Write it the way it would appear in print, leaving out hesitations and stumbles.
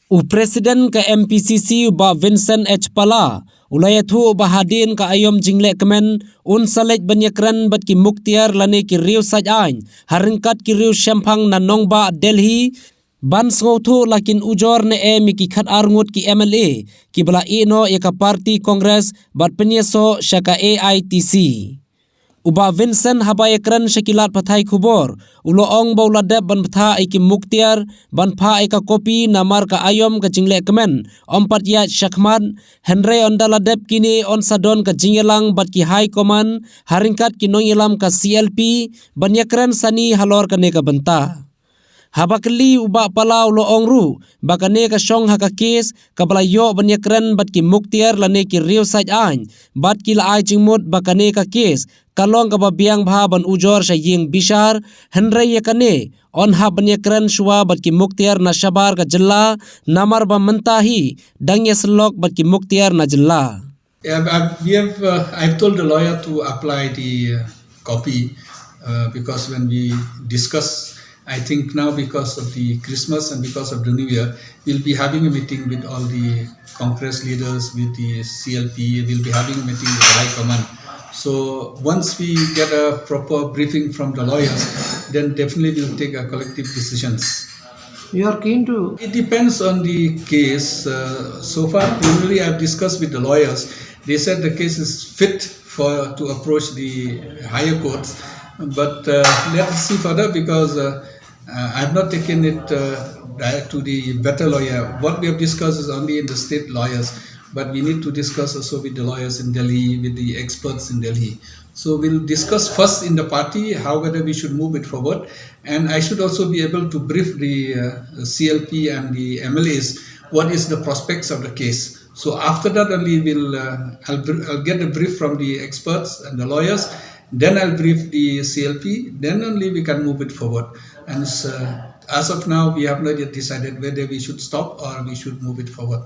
Presiden ke MPCC ba Vincent H. Pala, ulayathu ba Hadien Kaaiom jing Lehkmen, salej banyakran bat ki Muktiar lane ki Riewshemphang, haringkat ki Riewshemphang na nongba Hadelhi, ban ngothu lakin ujor ne miki khat arngut ki MLA, ki bala ino eka parti Kongres bat penyeso syaka AITC. Uba Vincent habayakran syakilat pathai khubor uloong bauladep ban patha iki Muktiar ban pha eka kopi namar Kaaiom ka jing Lehkmen ompat ya syakman Henry ondaladep kini on sadon ka jingyelang bat ki high command haringkat ki nonyelam ka CLP banyakran sani halor kane ka benta. Habakli uba palau loong ru bakane ka syong haka kes kabalayo banyakran bat ki Muktiar lane ki Riewshemphang bat ki laai jingmut bakane ka kes kalong ka babiang bha ban ujor sa ying bishar Henry yakane on ha banyakran shwa bat ki Muktiar na shabar ka jilla namar ba mentahi dangya selok bat ki Muktiar na jilla. I've told the lawyer to apply the copy because when we discuss, I think now because of the Christmas and because of the New Year, we'll be having a meeting with all the Congress leaders, with the CLP, we'll be having a meeting with the High Command. So once we get a proper briefing from the lawyers, then definitely we'll take a collective decisions. You are keen to? It depends on the case. So far, preliminarily I've discussed with the lawyers. They said the case is fit to approach the higher courts. But let us see further because I have not taken it direct to the better lawyer. What we have discussed is only in the state lawyers, but we need to discuss also with the lawyers in Delhi, with the experts in Delhi. So we'll discuss first in the party how whether we should move it forward, and I should also be able to brief the CLP and the MLAs what is the prospects of the case. So after that only I'll get a brief from the experts and the lawyers. Then I'll brief the CLP, then only we can move it forward. And as of now, we have not yet decided whether we should stop or we should move it forward.